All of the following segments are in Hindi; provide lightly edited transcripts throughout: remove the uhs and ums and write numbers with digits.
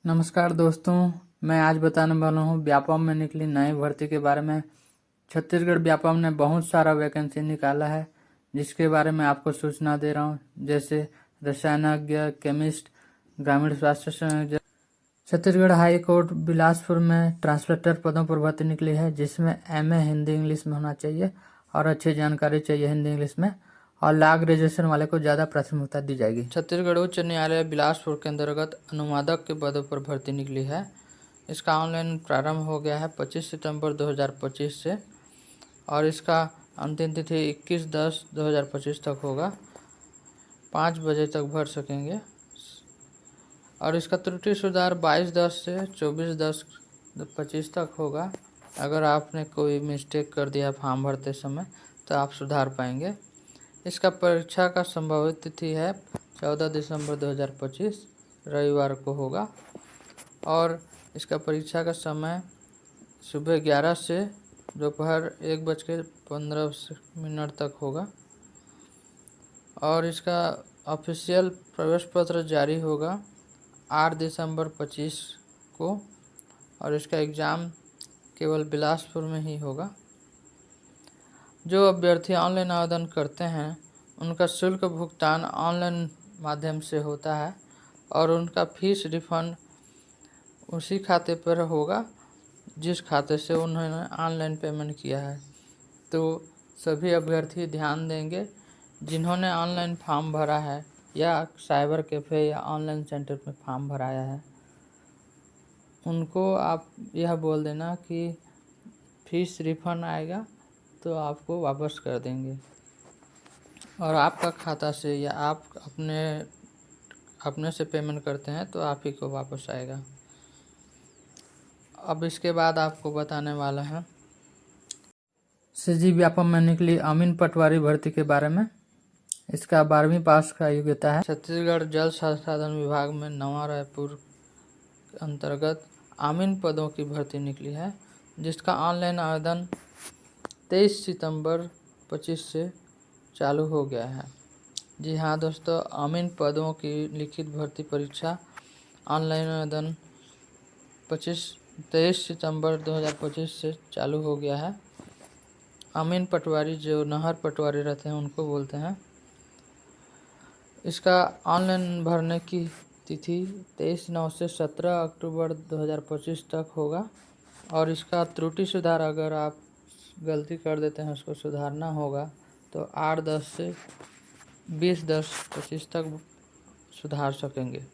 नमस्कार दोस्तों, मैं आज बताने वाला हूँ व्यापम में निकली नई भर्ती के बारे में। छत्तीसगढ़ व्यापम ने बहुत सारा वैकेंसी निकाला है, जिसके बारे में आपको सूचना दे रहा हूँ। जैसे रसायनज्ञ, केमिस्ट, ग्रामीण स्वास्थ्य संयोजक। छत्तीसगढ़ हाई कोर्ट बिलासपुर में ट्रांसलेटर पदों पर भर्ती निकली है, जिसमें एमए हिंदी इंग्लिश में होना चाहिए और अच्छी जानकारी चाहिए हिंदी इंग्लिश में, और लॉ ग्रेजुएशन वाले को ज़्यादा प्राथमिकता दी जाएगी। छत्तीसगढ़ उच्च न्यायालय बिलासपुर के अंतर्गत अनुवादक के पदों पर भर्ती निकली है। इसका ऑनलाइन प्रारंभ हो गया है 25 सितंबर 2025 से, और इसका अंतिम तिथि 21/10/2025 तक होगा। 5 बजे तक भर सकेंगे। और इसका त्रुटि सुधार 22/10 से 24/10/25 तक होगा। अगर आपने कोई मिस्टेक कर दिया फॉर्म भरते समय तो आप सुधार पाएंगे। इसका परीक्षा का संभावित तिथि है 14 दिसंबर 2025 रविवार को होगा। और इसका परीक्षा का समय सुबह 11 से दोपहर 1:15 तक होगा। और इसका ऑफिशियल प्रवेश पत्र जारी होगा 8 दिसंबर 25 को, और इसका एग्ज़ाम केवल बिलासपुर में ही होगा। जो अभ्यर्थी ऑनलाइन आवेदन करते हैं उनका शुल्क भुगतान ऑनलाइन माध्यम से होता है, और उनका फीस रिफंड उसी खाते पर होगा जिस खाते से उन्होंने ऑनलाइन पेमेंट किया है। तो सभी अभ्यर्थी ध्यान देंगे जिन्होंने ऑनलाइन फॉर्म भरा है या साइबर कैफ़े या ऑनलाइन सेंटर में फॉर्म भराया है, उनको आप यह बोल देना कि फीस रिफंड आएगा तो आपको वापस कर देंगे, और आपका खाता से या आप अपने से पेमेंट करते हैं तो आप ही को वापस आएगा। अब इसके बाद आपको बताने वाला है सीजी व्यापम में निकली अमीन पटवारी भर्ती के बारे में। इसका 12वीं पास का योग्यता है। छत्तीसगढ़ जल संसाधन विभाग में नवा रायपुर अंतर्गत अमीन पदों की भर्ती निकली है, जिसका ऑनलाइन आवेदन 23 सितंबर 25 से चालू हो गया है। जी हाँ दोस्तों, अमीन पदों की लिखित भर्ती परीक्षा ऑनलाइन आवेदन 23 सितंबर 2025 से चालू हो गया है। अमीन पटवारी जो नहर पटवारी रहते हैं उनको बोलते हैं। इसका ऑनलाइन भरने की तिथि 23/9 से 17 अक्टूबर 2025 तक होगा। और इसका त्रुटि सुधार, अगर आप गलती कर देते हैं उसको सुधारना होगा तो 8/10 से 20/10/25 तक सुधार सकेंगे।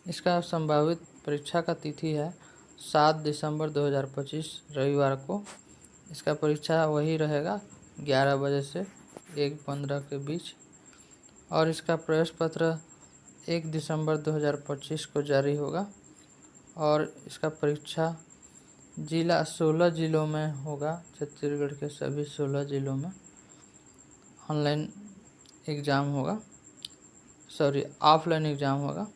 इसका संभावित परीक्षा का तिथि है 7 दिसंबर 2025 रविवार को। इसका परीक्षा वही रहेगा 11 बजे से 1:15 के बीच। और इसका प्रवेश पत्र 1 दिसंबर 2025 को जारी होगा। और इसका परीक्षा 16 जिलों में होगा। छत्तीसगढ़ के सभी 16 जिलों में ऑनलाइन एग्ज़ाम होगा, ऑफलाइन एग्ज़ाम होगा।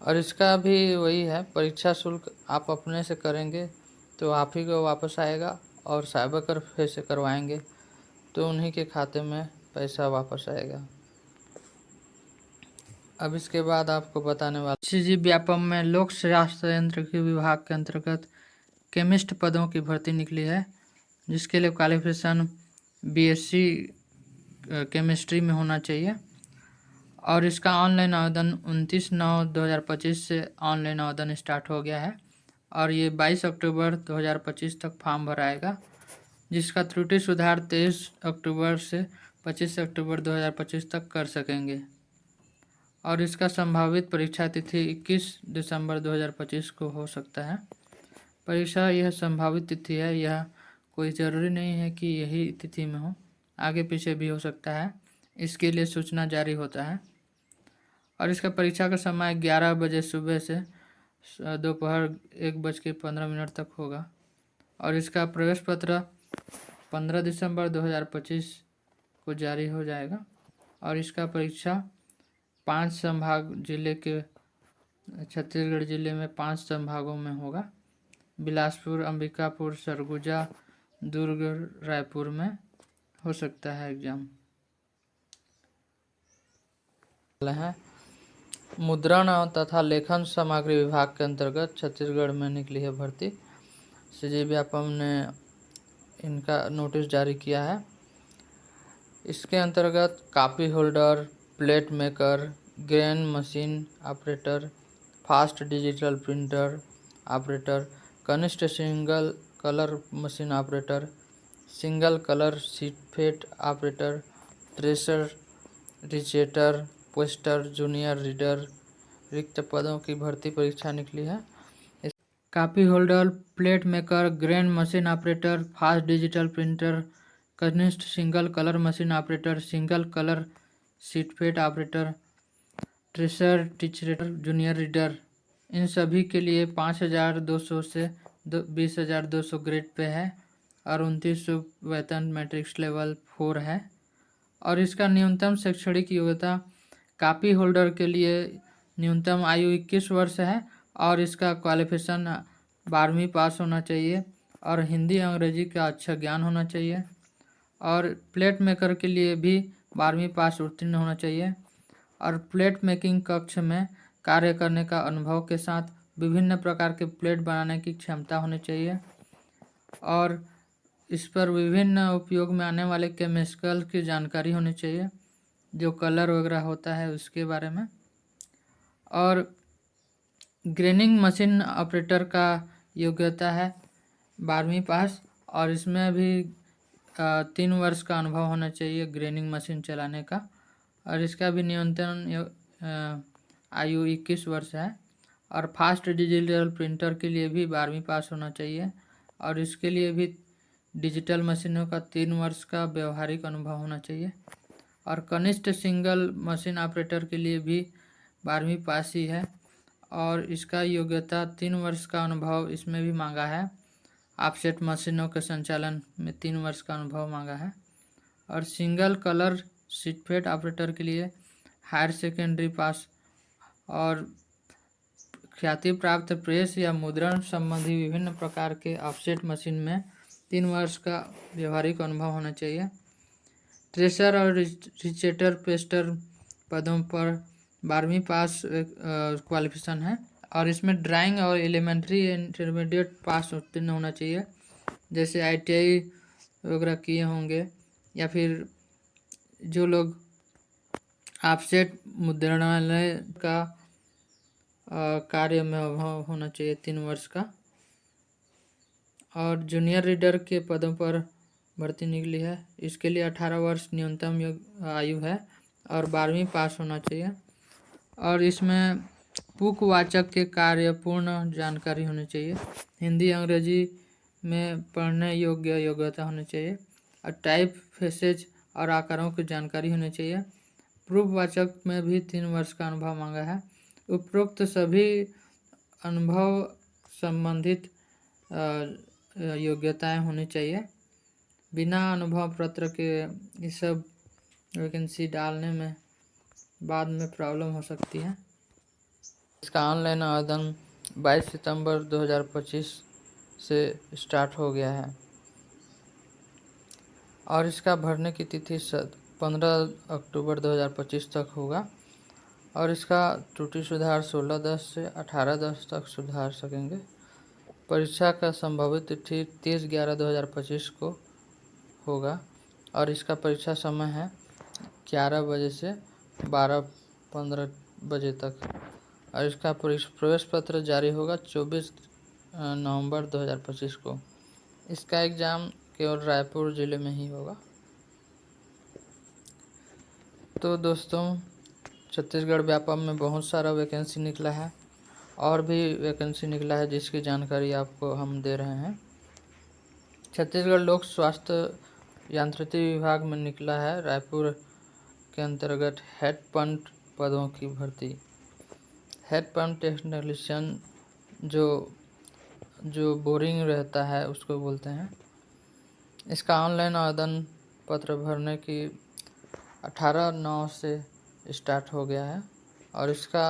और इसका भी वही है, परीक्षा शुल्क आप अपने से करेंगे तो आप ही को वापस आएगा, और साइबर कैफ़े से करवाएंगे तो उन्हीं के खाते में पैसा वापस आएगा। अब इसके बाद आपको बताने वाला सीजी व्यापम में लोक स्वास्थ्य यांत्रिकी विभाग के अंतर्गत केमिस्ट पदों की भर्ती निकली है, जिसके लिए क्वालिफिकेशन बीएससी केमिस्ट्री में होना चाहिए। और इसका ऑनलाइन आवेदन 29/9/2025 से ऑनलाइन आवेदन स्टार्ट हो गया है, और ये 22 अक्टूबर 2025 तक फॉर्म भराएगा, जिसका त्रुटि सुधार 23 अक्टूबर से 25 अक्टूबर 2025 तक कर सकेंगे। और इसका संभावित परीक्षा तिथि 21 दिसंबर 2025 को हो सकता है। परीक्षा यह संभावित तिथि है, यह कोई ज़रूरी नहीं है कि यही तिथि में हो, आगे पीछे भी हो सकता है। इसके लिए सूचना जारी होता है। और इसका परीक्षा का समय 11 बजे सुबह से दोपहर 1:15 तक होगा। और इसका प्रवेश पत्र 15 दिसंबर 2025 को जारी हो जाएगा। और इसका परीक्षा 5 संभाग जिले के छत्तीसगढ़ जिले में 5 संभागों में होगा। बिलासपुर, अंबिकापुर, सरगुजा, दुर्ग, रायपुर में हो सकता है एग्ज़ाम है। मुद्रण तथा लेखन सामग्री विभाग के अंतर्गत छत्तीसगढ़ में निकली है भर्ती। सीजी व्यापम ने इनका नोटिस जारी किया है। इसके अंतर्गत copy holder, plate maker, grain machine operator, fast digital printer operator, कनिष्ठ single colour machine operator, single colour sheet fed operator, tracer, रिचेटर, पोस्टर, जूनियर रीडर रिक्त पदों की भर्ती परीक्षा निकली है। Copy holder, plate maker, grain machine operator, fast digital printer, कनिष्ठ single colour machine operator, single colour sheet fed operator, tracer, teacher, junior reader, इन सभी के लिए 5,200 से 20,200 ग्रेड पे है और 2900 वेतन मैट्रिक्स लेवल 4 है। और इसका न्यूनतम शैक्षणिक योग्यता कॉपी होल्डर के लिए न्यूनतम आयु 21 वर्ष है और इसका क्वालिफिकेशन 12वीं पास होना चाहिए और हिंदी अंग्रेजी का अच्छा ज्ञान होना चाहिए। और प्लेट मेकर के लिए भी 12वीं पास उत्तीर्ण होना चाहिए और प्लेट मेकिंग कक्ष में कार्य करने का अनुभव के साथ विभिन्न प्रकार के प्लेट बनाने की क्षमता होनी चाहिए और इस पर विभिन्न उपयोग में आने वाले केमिकल की जानकारी होनी चाहिए, जो कलर वगैरह होता है उसके बारे में। और ग्रेनिंग मशीन ऑपरेटर का योग्यता है 12वीं पास और इसमें भी 3 वर्ष का अनुभव होना चाहिए ग्रेनिंग मशीन चलाने का और इसका भी न्यूनतम आयु 21 वर्ष है। और फास्ट डिजिटल प्रिंटर के लिए भी 12वीं पास होना चाहिए और इसके लिए भी डिजिटल मशीनों का 3 वर्ष का व्यवहारिक अनुभव होना चाहिए। और कनिष्ठ सिंगल मशीन ऑपरेटर के लिए भी 12वीं पास ही है और इसका योग्यता 3 वर्ष का अनुभव इसमें भी मांगा है। ऑफसेट मशीनों के संचालन में 3 वर्ष का अनुभव मांगा है। और single colour sheet fed operator के लिए हायर सेकेंडरी पास और ख्याति प्राप्त प्रेस या मुद्रण संबंधी विभिन्न प्रकार के ऑफसेट मशीन में 3 वर्ष का व्यवहारिक अनुभव होना चाहिए। ट्रेसर और रिचेटर पेस्टर पदों पर 12वीं पास क्वालिफिकेशन है और इसमें ड्राइंग और एलिमेंट्री इंटरमीडिएट पास उत्तीर्ण होना चाहिए, जैसे ITI वगैरह किए होंगे या फिर जो लोग ऑफसेट मुद्रणालय का कार्य में अनुभव होना चाहिए 3 वर्ष का। और जूनियर रीडर के पदों पर भर्ती निकली है, इसके लिए 18 वर्ष न्यूनतम आयु है और 12वीं पास होना चाहिए और इसमें पुकवाचक के कार्य पूर्ण जानकारी होनी चाहिए, हिंदी अंग्रेजी में पढ़ने योग्य योग्यता होनी चाहिए और टाइप फेसेज और आकारों की जानकारी होनी चाहिए। प्रूफवाचक में भी 3 वर्ष का अनुभव मांगा है। उपरोक्त सभी अनुभव संबंधित योग्यताएं होनी चाहिए। बिना अनुभव पत्र के ये सब वैकेंसी डालने में बाद में प्रॉब्लम हो सकती है। इसका ऑनलाइन आवेदन 22 सितंबर 2025 से स्टार्ट हो गया है और इसका भरने की तिथि 15 अक्टूबर 2025 तक होगा और इसका त्रुटि सुधार 16/10 से 18/10 तक सुधार सकेंगे। परीक्षा का संभावित तिथि 30/11/2025 को होगा और इसका परीक्षा समय है 11 बजे से 12:15 बजे तक और इसका प्रवेश पत्र जारी होगा 24 नवंबर 2025 को। इसका एग्ज़ाम केवल रायपुर ज़िले में ही होगा। तो दोस्तों, छत्तीसगढ़ व्यापम में बहुत सारा वैकेंसी निकला है और भी वैकेंसी निकला है जिसकी जानकारी आपको हम दे रहे हैं। छत्तीसगढ़ लोक स्वास्थ्य यांत्रिकी विभाग में निकला है रायपुर के अंतर्गत हेड पंप पदों की भर्ती। हेड पंप टेक्नीशियन जो बोरिंग रहता है उसको बोलते हैं। इसका ऑनलाइन आवेदन पत्र भरने की 18/9 से स्टार्ट हो गया है और इसका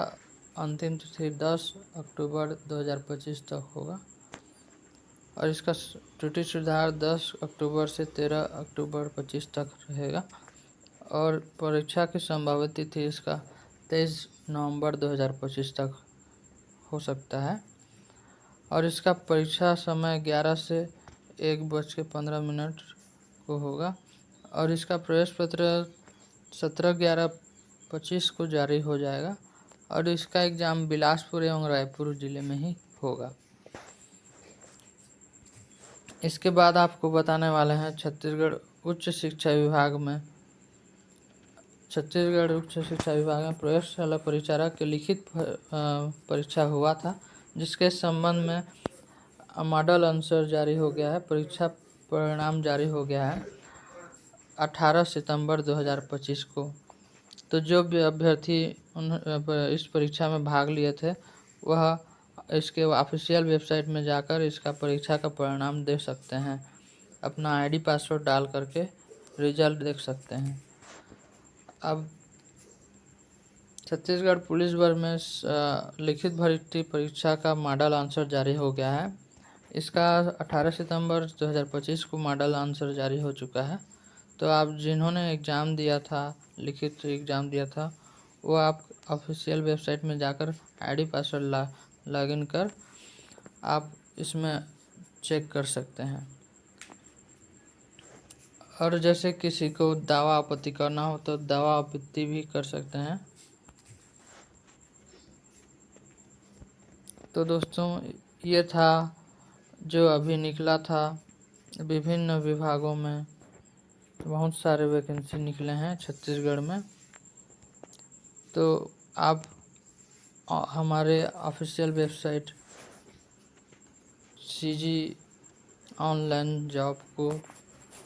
अंतिम तिथि 10 अक्टूबर 2025 तक होगा और इसका त्रुटि सुधार 10 अक्टूबर से 13 अक्टूबर 25 तक रहेगा और परीक्षा की संभावित तिथि इसका 23 नवंबर 2025 तक हो सकता है। और इसका परीक्षा समय 11 से 1:15 को होगा। और इसका प्रवेश पत्र 17/11/25 को जारी हो जाएगा। और इसका एग्ज़ाम बिलासपुर एवं रायपुर ज़िले में ही होगा। इसके बाद आपको बताने वाले हैं छत्तीसगढ़ उच्च शिक्षा विभाग में प्रयोगशाला परिचारक के लिखित परीक्षा हुआ था, जिसके संबंध में मॉडल आंसर जारी हो गया है। परीक्षा परिणाम जारी हो गया है 18 सितंबर 2025 को। तो जो भी अभ्यर्थी इस परीक्षा में भाग लिए थे वह इसके ऑफिशियल वेबसाइट में जाकर इसका परीक्षा का परिणाम देख सकते हैं। अपना आईडी पासवर्ड डाल करके रिजल्ट देख सकते हैं। अब छत्तीसगढ़ पुलिस बल में लिखित भर्ती परीक्षा का मॉडल आंसर जारी हो गया है। इसका 18 सितंबर 2025 को मॉडल आंसर जारी हो चुका है। तो आप जिन्होंने एग्ज़ाम दिया था, लिखित एग्ज़ाम दिया था, वो आप ऑफिशियल वेबसाइट में जाकर आईडी पासवर्ड लॉगिन कर आप इसमें चेक कर सकते हैं। और जैसे किसी को दावा आपत्ति करना हो तो दावा आपत्ति भी कर सकते हैं। तो दोस्तों, ये था जो अभी निकला था। विभिन्न विभागों में बहुत सारे वैकेंसी निकले हैं छत्तीसगढ़ में। तो आप हमारे official website CG online job को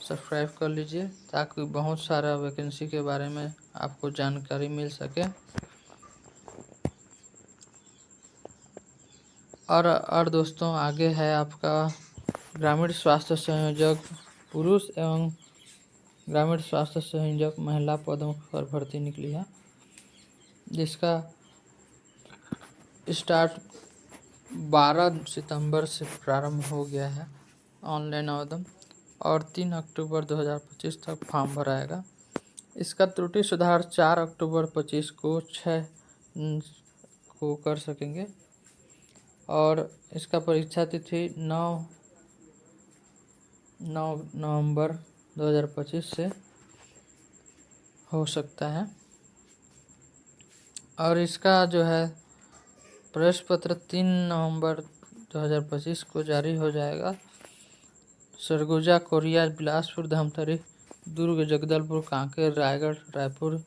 सब्सक्राइब कर लीजिए, ताकि बहुत सारा वैकेंसी के बारे में आपको जानकारी मिल सके। और दोस्तों, आगे है आपका ग्रामीण स्वास्थ्य संयोजक पुरुष एवं ग्रामीण स्वास्थ्य संयोजक महिला पदों पर भर्ती निकली है, जिसका स्टार्ट 12 सितंबर से प्रारंभ हो गया है ऑनलाइन आवेदन, और 3 अक्टूबर 2025 तक फॉर्म भराएगा। इसका त्रुटि सुधार 4 अक्टूबर 25 को 6 को कर सकेंगे। और इसका परीक्षा तिथि 9 नवंबर 2025 से हो सकता है। और इसका जो है प्रवेश पत्र 3 नवंबर 2025 को जारी हो जाएगा। सरगुजा, कोरिया, बिलासपुर, धमतरी, दुर्ग, जगदलपुर, कांकेर, रायगढ़, रायपुर,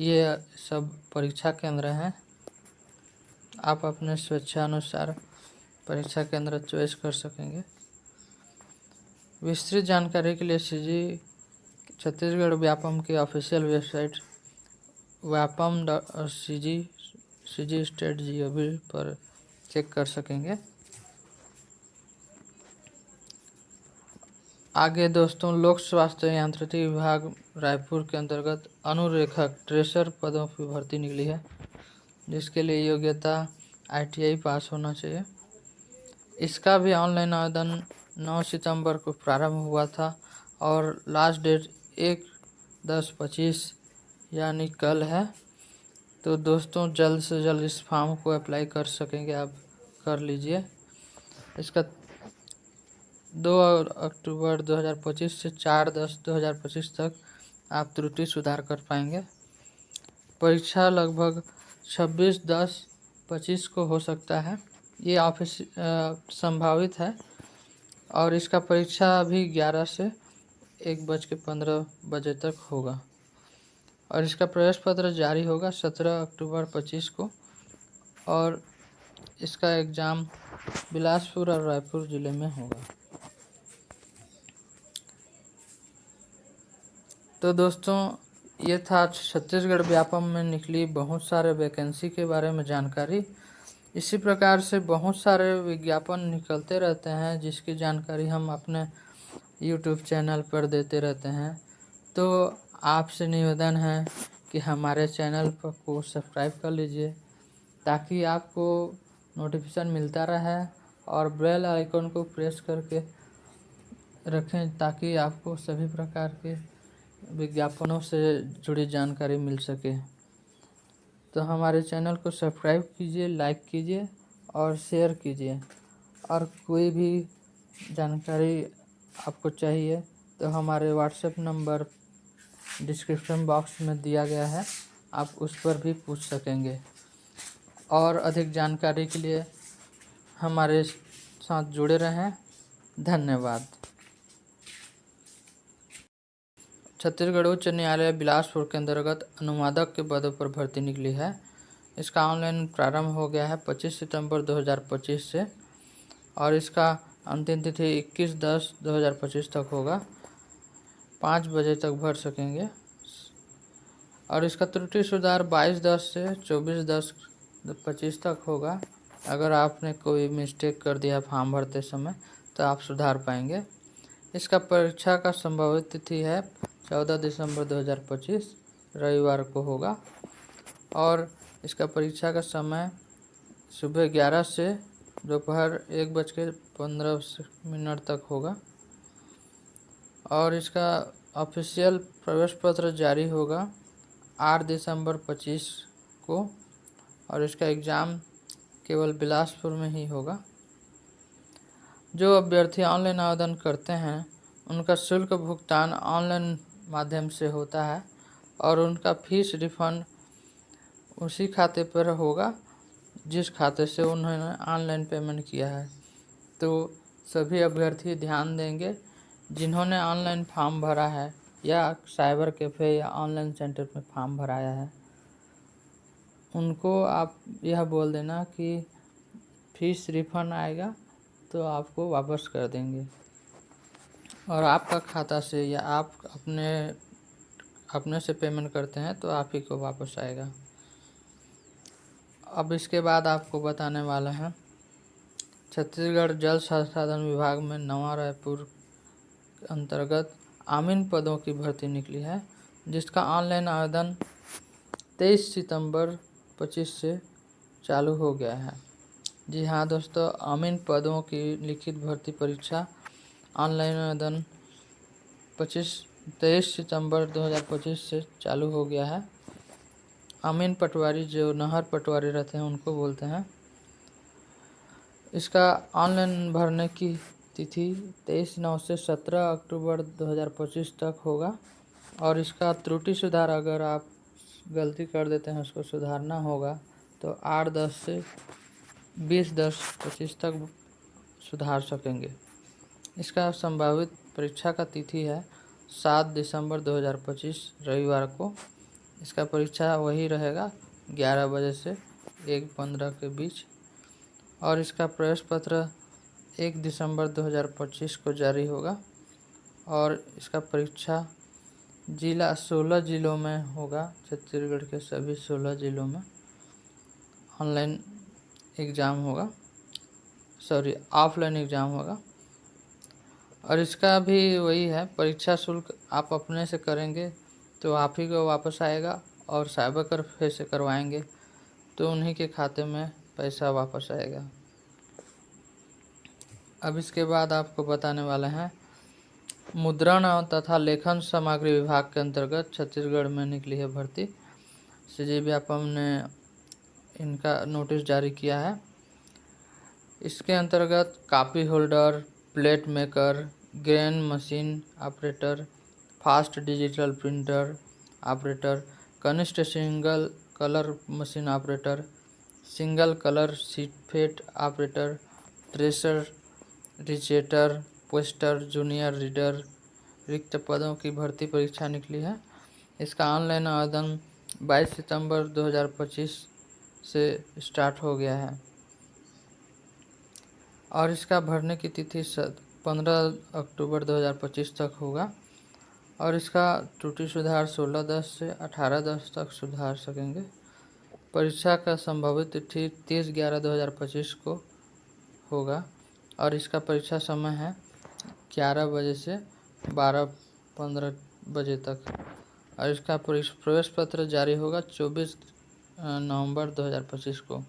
ये सब परीक्षा केंद्र हैं। आप अपने स्वेच्छानुसार परीक्षा केंद्र चॉइस कर सकेंगे। विस्तृत जानकारी के लिए सीजी छत्तीसगढ़ व्यापम की ऑफिशियल वेबसाइट व्यापम.cg/state.gov पर चेक कर सकेंगे। आगे दोस्तों, लोक स्वास्थ्य यांत्रिकी विभाग रायपुर के अंतर्गत अनुरेखक ट्रेसर पदों की भर्ती निकली है, जिसके लिए योग्यता ITI पास होना चाहिए। इसका भी ऑनलाइन आवेदन 9 सितंबर को प्रारंभ हुआ था और लास्ट डेट 1/10/25 यानी कल है। तो दोस्तों, जल्द से जल्द इस फॉर्म को अप्लाई कर सकेंगे, आप कर लीजिए। इसका 2 अक्टूबर 2025 से 4/10/2025 तक आप त्रुटि सुधार कर पाएंगे। परीक्षा लगभग 26/10/25 को हो सकता है, ये संभावित है। और इसका परीक्षा अभी 11 से 1:15 तक होगा। और इसका प्रवेश पत्र जारी होगा 17 अक्टूबर 25 को। और इसका एग्ज़ाम बिलासपुर और रायपुर ज़िले में होगा। तो दोस्तों, ये था छत्तीसगढ़ व्यापम में निकली बहुत सारे वैकेंसी के बारे में जानकारी। इसी प्रकार से बहुत सारे विज्ञापन निकलते रहते हैं, जिसकी जानकारी हम अपने YouTube चैनल पर देते रहते हैं। तो आपसे निवेदन है कि हमारे चैनल को सब्सक्राइब कर लीजिए, ताकि आपको नोटिफिकेशन मिलता रहे, और बेल आइकन को प्रेस करके रखें, ताकि आपको सभी प्रकार के विज्ञापनों से जुड़ी जानकारी मिल सके। तो हमारे चैनल को सब्सक्राइब कीजिए, लाइक कीजिए और शेयर कीजिए। और कोई भी जानकारी आपको चाहिए तो हमारे व्हाट्सएप नंबर डिस्क्रिप्शन बॉक्स में दिया गया है, आप उस पर भी पूछ सकेंगे। और अधिक जानकारी के लिए हमारे साथ जुड़े रहें। धन्यवाद। छत्तीसगढ़ उच्च न्यायालय बिलासपुर के अंतर्गत अनुवादक के पदों पर भर्ती निकली है। इसका ऑनलाइन प्रारंभ हो गया है 25 सितंबर 2025 से और इसका अंतिम तिथि 21/10/2025 तक होगा। 5 बजे तक भर सकेंगे। और इसका त्रुटि सुधार 22/10 से 24/10/25 तक होगा। अगर आपने कोई मिस्टेक कर दिया फॉर्म भरते समय तो आप सुधार पाएंगे। इसका परीक्षा का संभावित तिथि है 14 दिसंबर 2025 रविवार को होगा। और इसका परीक्षा का समय सुबह 11 से दोपहर 1:15 तक होगा। और इसका ऑफिशियल प्रवेश पत्र जारी होगा 8 दिसंबर 25 को और इसका एग्ज़ाम केवल बिलासपुर में ही होगा। जो अभ्यर्थी ऑनलाइन आवेदन करते हैं उनका शुल्क भुगतान ऑनलाइन माध्यम से होता है और उनका फीस रिफंड उसी खाते पर होगा जिस खाते से उन्होंने ऑनलाइन पेमेंट किया है। तो सभी अभ्यर्थी ध्यान देंगे जिन्होंने ऑनलाइन फॉर्म भरा है या साइबर कैफ़े या ऑनलाइन सेंटर में फॉर्म भराया है, उनको आप यह बोल देना कि फीस रिफंड आएगा तो आपको वापस कर देंगे और आपका खाता से या आप अपने से पेमेंट करते हैं तो आप ही को वापस आएगा। अब इसके बाद आपको बताने वाला है छत्तीसगढ़ जल संसाधन विभाग में नवा रायपुर अंतर्गत आमीन पदों की भर्ती निकली है, जिसका ऑनलाइन आवेदन 23 सितंबर 25 से चालू हो गया है। जी हाँ दोस्तों, आमीन पदों की लिखित भर्ती परीक्षा ऑनलाइन आवेदन 23 सितंबर 2025 से चालू हो गया है। आमीन पटवारी जो नहर पटवारी रहते हैं उनको बोलते हैं। इसका ऑनलाइन भरने की तिथि 23/9 से 17 अक्टूबर 2025 तक होगा। और इसका त्रुटि सुधार अगर आप गलती कर देते हैं उसको सुधारना होगा तो 8/10 से 20/10/25 तक सुधार सकेंगे। इसका संभावित परीक्षा का तिथि है 7 दिसंबर 2025 रविवार को। इसका परीक्षा वही रहेगा 11 बजे से 1:15 के बीच। और इसका प्रवेश पत्र 1 दिसंबर 2025 को जारी होगा। और इसका परीक्षा 16 जिलों में होगा। छत्तीसगढ़ के सभी 16 जिलों में ऑनलाइन एग्ज़ाम होगा, ऑफलाइन एग्ज़ाम होगा। और इसका भी वही है, परीक्षा शुल्क आप अपने से करेंगे तो आप ही को वापस आएगा और साइबर कैफ़े से करवाएंगे तो उन्हीं के खाते में पैसा वापस आएगा। अब इसके बाद आपको बताने वाले हैं मुद्रण तथा लेखन सामग्री विभाग के अंतर्गत छत्तीसगढ़ में निकली है भर्ती। सीजी व्यापम ने इनका नोटिस जारी किया है। इसके अंतर्गत copy holder, plate maker, grain machine operator, fast digital printer operator, कनिष्ठ single colour machine operator, single colour sheet fed operator, tracer, रिचेटर, पोस्टर, जूनियर रीडर रिक्त पदों की भर्ती परीक्षा निकली है। इसका ऑनलाइन आवेदन 22 सितंबर 2025 से स्टार्ट हो गया है और इसका भरने की तिथि 15 अक्टूबर 2025 तक होगा। और इसका त्रुटि सुधार 16/10 से 18/10 तक सुधार सकेंगे। परीक्षा का संभावित तिथि 30/11/2025 को होगा और इसका परीक्षा समय है 11 बजे से 12:15 बजे तक। और इसका प्रवेश पत्र जारी होगा 24 नवंबर 2025 को।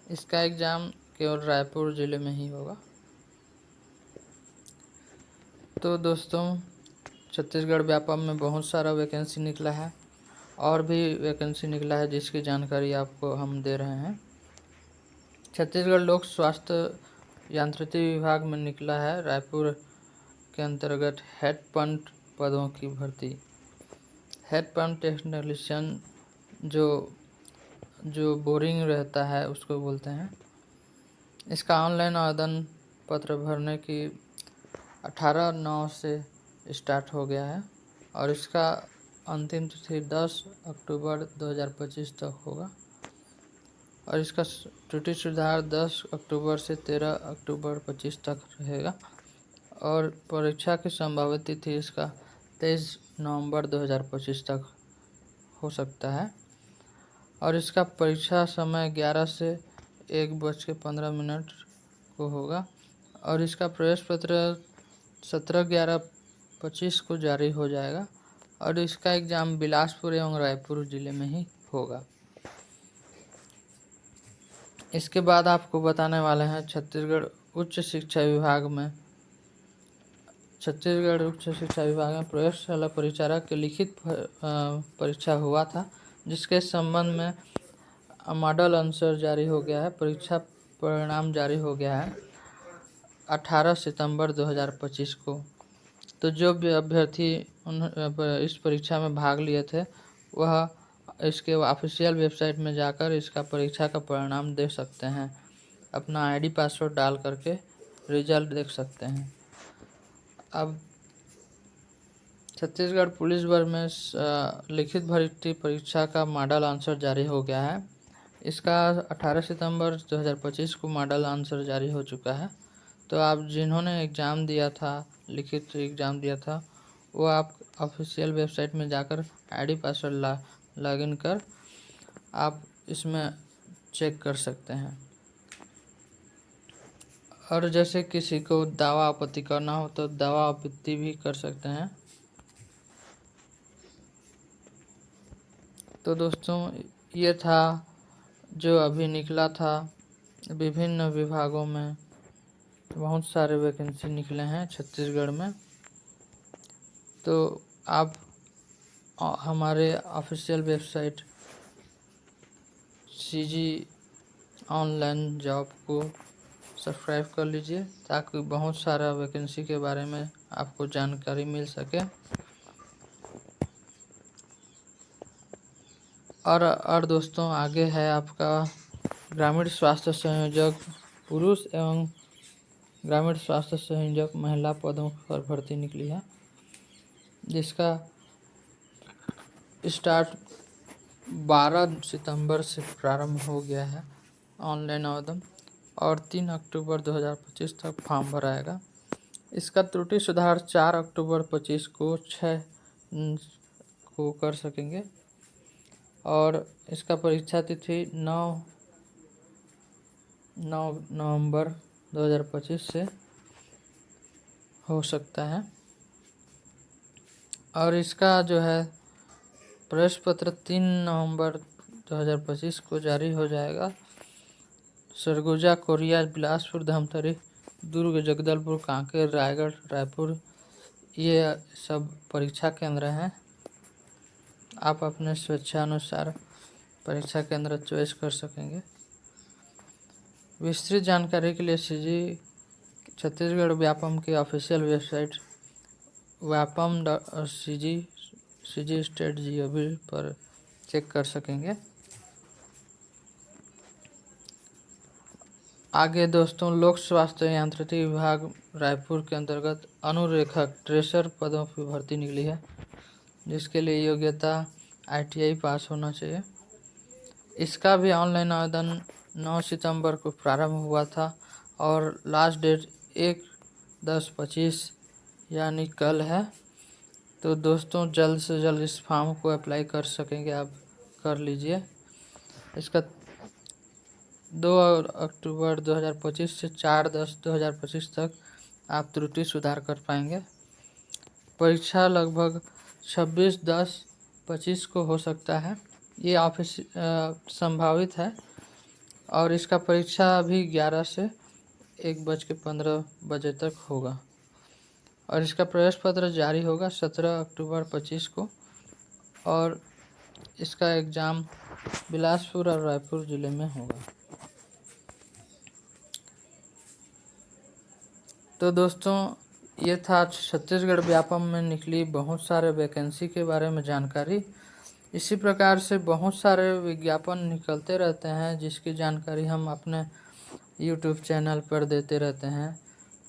इसका एग्ज़ाम केवल रायपुर ज़िले में ही होगा। तो दोस्तों, छत्तीसगढ़ व्यापम में बहुत सारा वैकेंसी निकला है और भी वैकेंसी निकला है जिसकी जानकारी आपको हम दे रहे हैं। छत्तीसगढ़ लोक स्वास्थ्य यांत्रिकी विभाग में निकला है रायपुर के अंतर्गत हेड पंप पदों की भर्ती। हेड पंप टेक्नीशियन जो बोरिंग रहता है उसको बोलते हैं। इसका ऑनलाइन आवेदन पत्र भरने की 18/9 से स्टार्ट हो गया है और इसका अंतिम तिथि 10 अक्टूबर 2025 तक होगा और इसका त्रुटि सुधार 10 अक्टूबर से 13 अक्टूबर 25 तक रहेगा और परीक्षा की संभावित तिथि इसका 23 नवंबर 2025 तक हो सकता है और इसका परीक्षा समय 11 से 1:15 को होगा और इसका प्रवेश पत्र 17/11/25 को जारी हो जाएगा और इसका एग्ज़ाम बिलासपुर एवं रायपुर जिले में ही होगा। इसके बाद आपको बताने वाले हैं छत्तीसगढ़ उच्च शिक्षा विभाग में प्रयोगशाला परिचारक के लिखित परीक्षा हुआ था जिसके संबंध में मॉडल आंसर जारी हो गया है। परीक्षा परिणाम जारी हो गया है 18 सितंबर 2025 को। तो जो भी अभ्यर्थी इस परीक्षा में भाग लिए थे वह इसके ऑफिशियल वेबसाइट में जाकर इसका परीक्षा का परिणाम देख सकते हैं। अपना आईडी पासवर्ड डाल करके रिजल्ट देख सकते हैं। अब छत्तीसगढ़ पुलिस बल में लिखित भर्ती परीक्षा का मॉडल आंसर जारी हो गया है। इसका 18 सितंबर 2025 को मॉडल आंसर जारी हो चुका है। तो आप जिन्होंने एग्ज़ाम दिया था, लिखित एग्ज़ाम दिया था, वो आप ऑफिशियल वेबसाइट में जाकर आईडी पासवर्ड लॉगिन कर आप इसमें चेक कर सकते हैं। और जैसे किसी को दावा आपत्ति करना हो तो दावा आपत्ति भी कर सकते हैं। तो दोस्तों ये था जो अभी निकला था। विभिन्न विभागों में बहुत सारे वैकेंसी निकले हैं छत्तीसगढ़ में। तो आप हमारे official website CG online job को सब्सक्राइब कर लीजिए ताकि बहुत सारा वैकेंसी के बारे में आपको जानकारी मिल सके। और दोस्तों आगे है आपका ग्रामीण स्वास्थ्य संयोजक पुरुष एवं ग्रामीण स्वास्थ्य संयोजक महिला पदों पर भर्ती निकली है जिसका स्टार्ट 12 सितंबर से प्रारंभ हो गया है ऑनलाइन आवेदन और 3 अक्टूबर 2025 तक फॉर्म भराएगा। इसका त्रुटि सुधार 4 अक्टूबर 25 को 6 को कर सकेंगे और इसका परीक्षा तिथि 9 नवंबर 2025 से हो सकता है और इसका जो है प्रवेश पत्र 3 नवंबर 2025 को जारी हो जाएगा। सरगुजा, कोरिया, बिलासपुर, धमतरी, दुर्ग, जगदलपुर, कांकेर, रायगढ़, रायपुर ये सब परीक्षा केंद्र हैं। आप अपने स्वेच्छानुसार परीक्षा केंद्र चॉइस कर सकेंगे। विस्तृत जानकारी के लिए सीजी छत्तीसगढ़ व्यापम की ऑफिशियल वेबसाइट व्यापम.cg/gov पर चेक कर सकेंगे। आगे दोस्तों लोक स्वास्थ्य यांत्रिकी विभाग रायपुर के अंतर्गत अनुरेखक ट्रेसर पदों की भर्ती निकली है जिसके लिए योग्यता ITI पास होना चाहिए। इसका भी ऑनलाइन आवेदन 9 सितंबर को प्रारंभ हुआ था और लास्ट डेट 1/10/25 यानी कल है। तो दोस्तों जल्द से जल्द इस फॉर्म को अप्लाई कर सकेंगे, आप कर लीजिए। इसका 2 अक्टूबर 2025 से 4/10/2025 तक आप त्रुटि सुधार कर पाएंगे। परीक्षा लगभग 26/10/25 को हो सकता है, ये ऑफिस संभावित है और इसका परीक्षा अभी 11 से 1:15 तक होगा और इसका प्रवेश पत्र जारी होगा 17 अक्टूबर 25 को और इसका एग्ज़ाम बिलासपुर और रायपुर ज़िले में होगा। तो दोस्तों, ये था छत्तीसगढ़ व्यापम में निकली बहुत सारे वैकेंसी के बारे में जानकारी। इसी प्रकार से बहुत सारे विज्ञापन निकलते रहते हैं जिसकी जानकारी हम अपने यूट्यूब चैनल पर देते रहते हैं।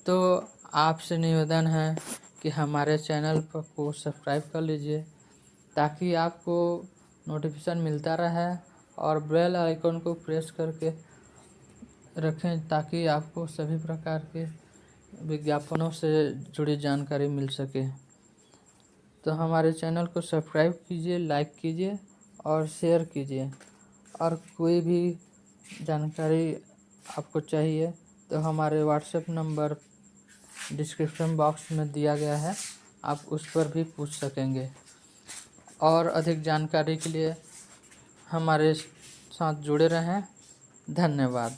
तो आपसे निवेदन है कि हमारे चैनल को सब्सक्राइब कर लीजिए ताकि आपको नोटिफिकेशन मिलता रहे, और बेल आइकन को प्रेस करके रखें ताकि आपको सभी प्रकार के विज्ञापनों से जुड़ी जानकारी मिल सके। तो हमारे चैनल को सब्सक्राइब कीजिए, लाइक कीजिए और शेयर कीजिए। और कोई भी जानकारी आपको चाहिए तो हमारे व्हाट्सएप नंबर डिस्क्रिप्शन बॉक्स में दिया गया है, आप उस पर भी पूछ सकेंगे। और अधिक जानकारी के लिए हमारे साथ जुड़े रहें। धन्यवाद।